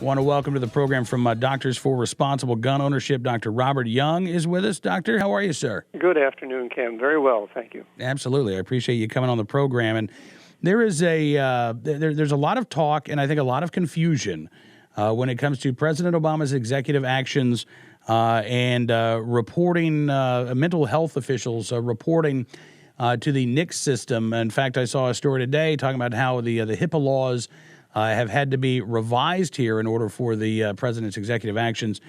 Want to welcome to the program from Doctors for Responsible Gun Ownership, Dr. Robert Young is with us. Doctor, how are you, sir? Good afternoon, Cam. Very well, thank you. Absolutely. I appreciate you coming on the program. And there is there's a lot of talk and I think a lot of confusion when it comes to President Obama's executive actions and reporting mental health officials reporting to the NICS system. In fact, I saw a story today talking about how the HIPAA laws have had to be revised here in order for the president's executive actions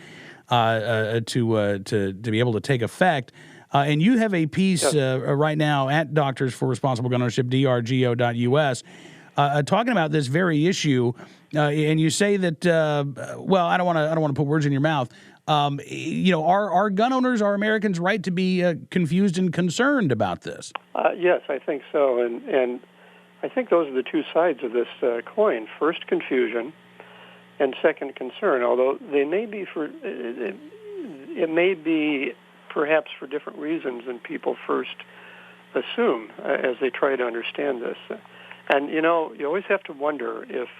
to be able to take effect. And you have a piece right now at Doctors for Responsible Gun Ownership, drgo.us, talking about this very issue. And you say that, well, I don't want to put words in your mouth. Are gun owners, are Americans right to be confused and concerned about this? Yes, I think so. And I think those are the two sides of this coin. First, confusion, and second, concern. Although they may be it may be perhaps for different reasons than people first assume as they try to understand this. And you always have to wonder if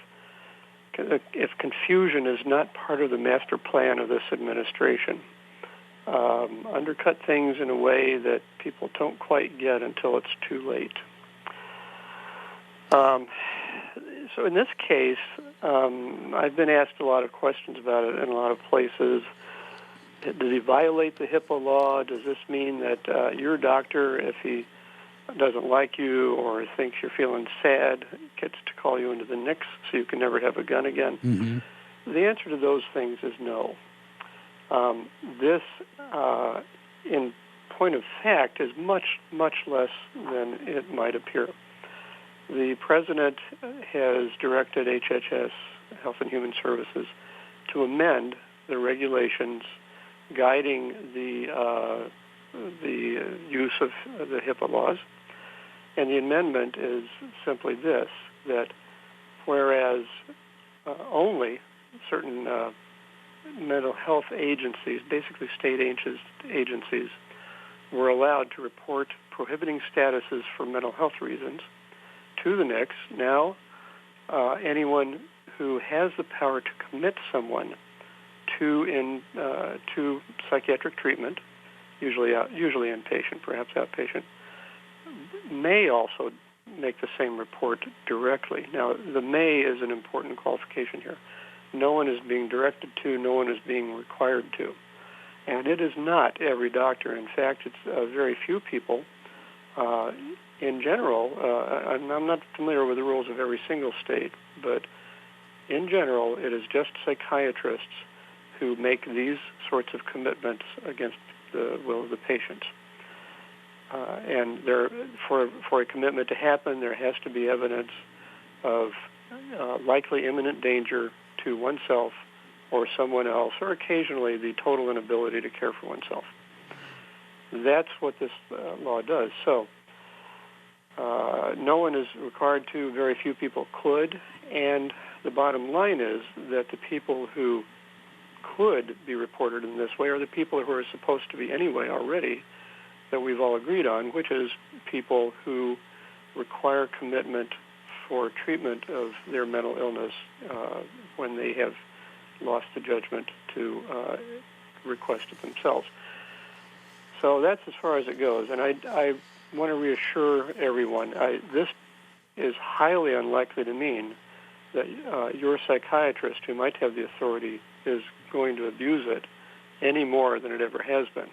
confusion is not part of the master plan of this administration. Undercut things in a way that people don't quite get until it's too late. So in this case, I've been asked a lot of questions about it in a lot of places. Does he violate the HIPAA law? Does this mean that your doctor, if he doesn't like you or thinks you're feeling sad, gets to call you into the NICS so you can never have a gun again? Mm-hmm. The answer to those things is no. This, in point of fact, is much, much less than it might appear. The President has directed HHS, Health and Human Services, to amend the regulations guiding the use of the HIPAA laws. And the amendment is simply this, that whereas only certain mental health agencies, basically state agencies, were allowed to report prohibiting statuses for mental health reasons to the NICS, now anyone who has the power to commit someone to psychiatric treatment, usually inpatient, perhaps outpatient, may also make the same report directly. Now, the may is an important qualification here. No one is being directed to, no one is being required to. And it is not every doctor. In fact, it's very few people. In general, I'm not familiar with the rules of every single state, but in general, it is just psychiatrists who make these sorts of commitments against the will of the patient. And for a commitment to happen, there has to be evidence of likely imminent danger to oneself or someone else, or occasionally the total inability to care for oneself. That's what this law does. So no one is required to, very few people could, and the bottom line is that the people who could be reported in this way are the people who are supposed to be anyway already, that we've all agreed on, which is people who require commitment for treatment of their mental illness when they have lost the judgment to request it themselves. So that's as far as it goes. And I want to reassure everyone, this is highly unlikely to mean that your psychiatrist, who might have the authority, is going to abuse it any more than it ever has been.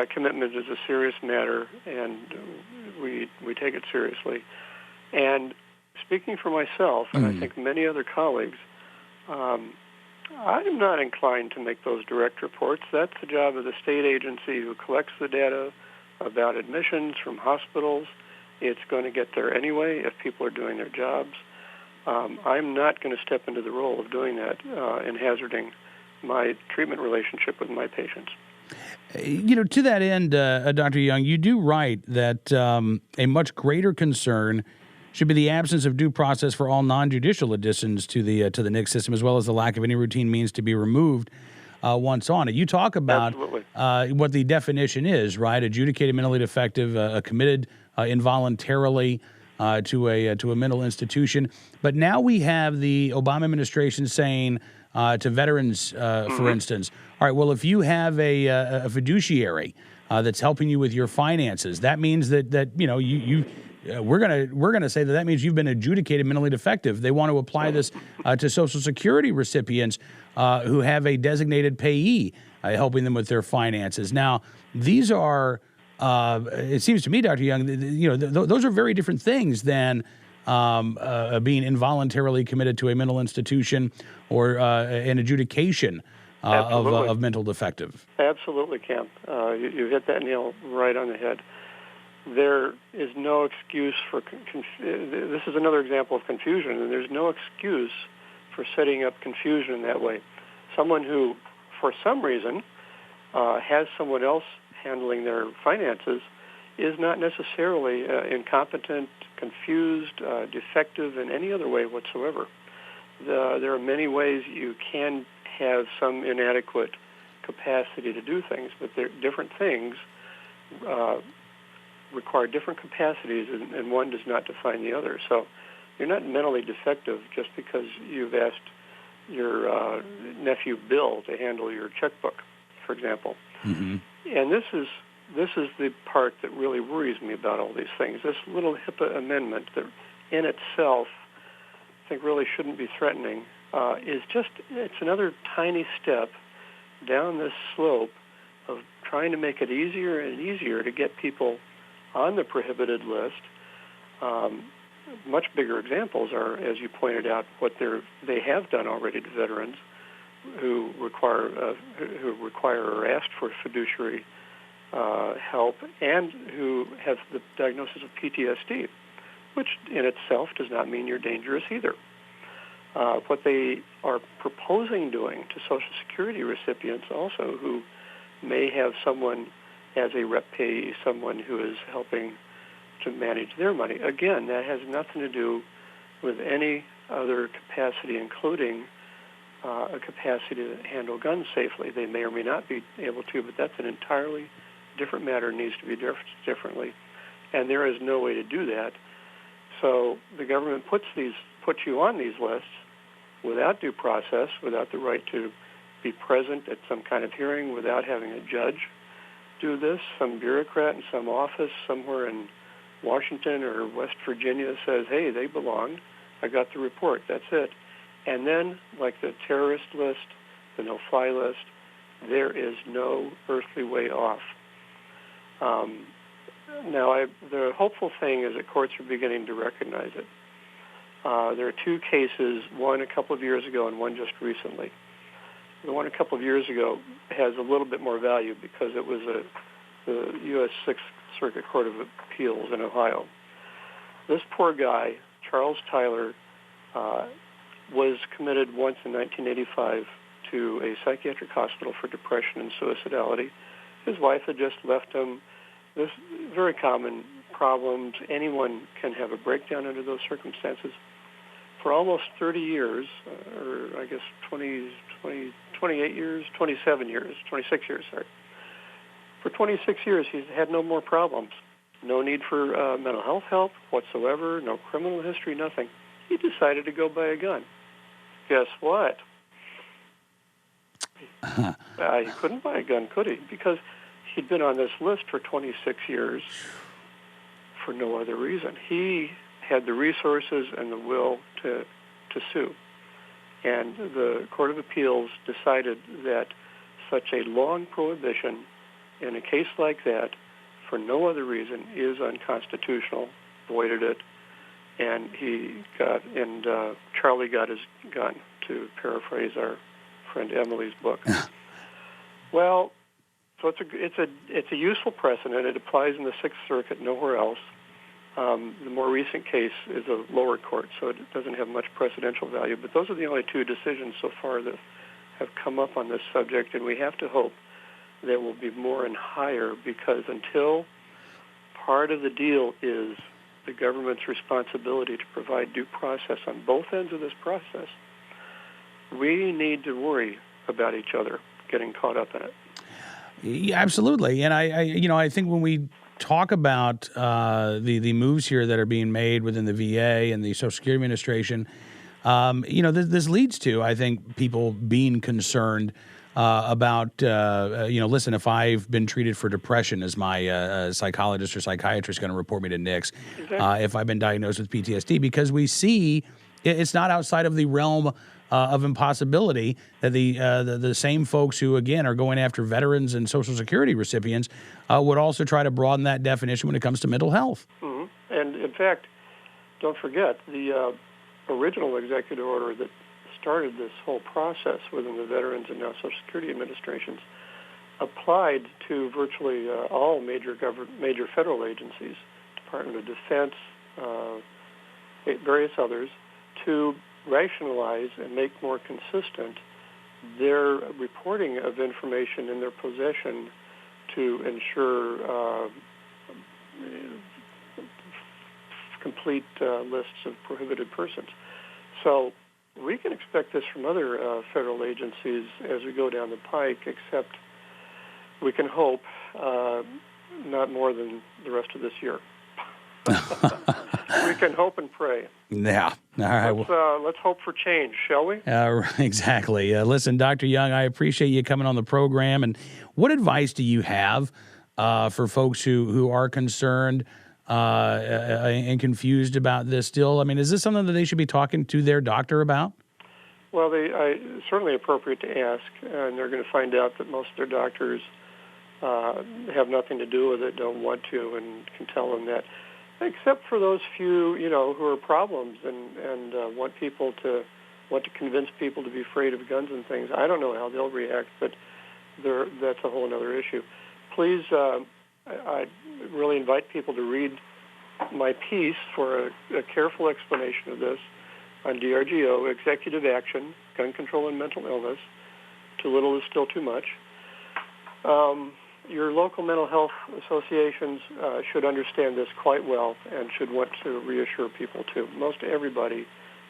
Commitment is a serious matter, and we take it seriously. And speaking for myself, and I think many other colleagues, I'm not inclined to make those direct reports. That's the job of the state agency who collects the data about admissions from hospitals. It's going to get there anyway if people are doing their jobs. I'm not going to step into the role of doing that and hazarding my treatment relationship with my patients. To that end, Dr. Young, you do write that a much greater concern should be the absence of due process for all non-judicial additions to the NICS system, as well as the lack of any routine means to be removed once on it. You talk about what the definition is, right? Adjudicated mentally defective, committed involuntarily, to a mental institution. But now we have the Obama administration saying to veterans, for instance, all right, well, if you have a fiduciary that's helping you with your finances, that means that we're gonna say that means you've been adjudicated mentally defective. They want to apply this to Social Security recipients who have a designated payee helping them with their finances. Now, these are, it seems to me, Dr. Young, those are very different things than being involuntarily committed to a mental institution or an adjudication of mental defective. Absolutely, Cam. You hit that nail right on the head. There is no excuse for this is another example of confusion, and there's no excuse for setting up confusion in that way. Someone who, for some reason, has someone else handling their finances is not necessarily incompetent, confused, defective in any other way whatsoever. There are many ways you can have some inadequate capacity to do things, but different things require different capacities, and one does not define the other. So you're not mentally defective just because you've asked your nephew Bill to handle your checkbook, for example. Mm-hmm. And this is the part that really worries me about all these things. This little HIPAA amendment that in itself I think really shouldn't be threatening it's another tiny step down this slope of trying to make it easier and easier to get people on the prohibited list. Much bigger examples are, as you pointed out, what they have done already to veterans who require or asked for fiduciary help and who have the diagnosis of PTSD, which in itself does not mean you're dangerous either. What they are proposing doing to Social Security recipients also who may have someone as a rep payee, someone who is helping to manage their money. Again, that has nothing to do with any other capacity, including a capacity to handle guns safely. They may or may not be able to, but that's an entirely different matter, needs to be differently. And there is no way to do that. So the government puts you on these lists without due process, without the right to be present at some kind of hearing, without having a judge do this. Some bureaucrat in some office somewhere in Washington or West Virginia says, hey, they belong. I got the report. That's it. And then, like the terrorist list, the no-fly list, there is no earthly way off. Now, the hopeful thing is that courts are beginning to recognize it. There are two cases, one a couple of years ago and one just recently. The one a couple of years ago has a little bit more value because it was the U.S. Sixth Circuit Court of Appeals in Ohio. This poor guy, Charles Tyler, was committed once in 1985 to a psychiatric hospital for depression and suicidality. His wife had just left him. There's very common problems. Anyone can have a breakdown under those circumstances. For almost 30 years, or I guess 28 years, 27 years, 26 years, sorry. For 26 years, he's had no more problems. No need for mental health help whatsoever, no criminal history, nothing. He decided to go buy a gun. Guess what? He couldn't buy a gun, could he? Because he'd been on this list for 26 years for no other reason. He had the resources and the will to sue. And the Court of Appeals decided that such a long prohibition in a case like that, for no other reason, is unconstitutional, voided it, and Charlie got his gun, to paraphrase our friend Emily's book. Well, so it's a useful precedent. It applies in the Sixth Circuit, nowhere else. The more recent case is a lower court, so it doesn't have much precedential value. But those are the only two decisions so far that have come up on this subject, and we have to hope there will be more and higher, because until part of the deal is the government's responsibility to provide due process on both ends of this process, we need to worry about each other getting caught up in it. Yeah, absolutely. And I think when we talk about the moves here that are being made within the VA and the Social Security Administration, this leads to, I think, people being concerned about, listen, if I've been treated for depression, is my psychologist or psychiatrist going to report me to NICS? Exactly. If I've been diagnosed with PTSD, because we see it's not outside of the realm of impossibility that the same folks who, again, are going after veterans and Social Security recipients would also try to broaden that definition when it comes to mental health. Mm-hmm. And, in fact, don't forget, the original executive order that started this whole process within the Veterans and now Social Security Administrations applied to virtually all major federal agencies, Department of Defense, various others, to rationalize and make more consistent their reporting of information in their possession to ensure complete lists of prohibited persons. So we can expect this from other federal agencies as we go down the pike, except we can hope not more than the rest of this year. We can hope and pray. Yeah. All right. Let's hope for change, shall we? Exactly. Listen, Dr. Young, I appreciate you coming on the program. And what advice do you have for folks who are concerned and confused about this still? I mean, is this something that they should be talking to their doctor about? Well, certainly appropriate to ask, and they're going to find out that most of their doctors have nothing to do with it, don't want to, and can tell them that. Except for those few, who are problems and want to convince people to be afraid of guns and things. I don't know how they'll react, but that's a whole other issue. Please, I really invite people to read my piece for a careful explanation of this on DRGO, Executive Action, Gun Control and Mental Illness. Too little is still too much. Your local mental health associations should understand this quite well and should want to reassure people too. Most everybody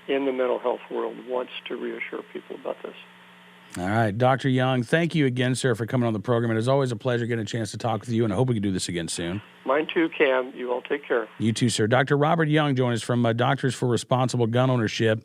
in the mental health world wants to reassure people about this. All right, Dr. Young, thank you again, sir, for coming on the program. It is always a pleasure getting a chance to talk with you, and I hope we can do this again soon. Mine too, Cam. You all take care. You too, sir. Dr. Robert Young joined us from Doctors for Responsible Gun Ownership.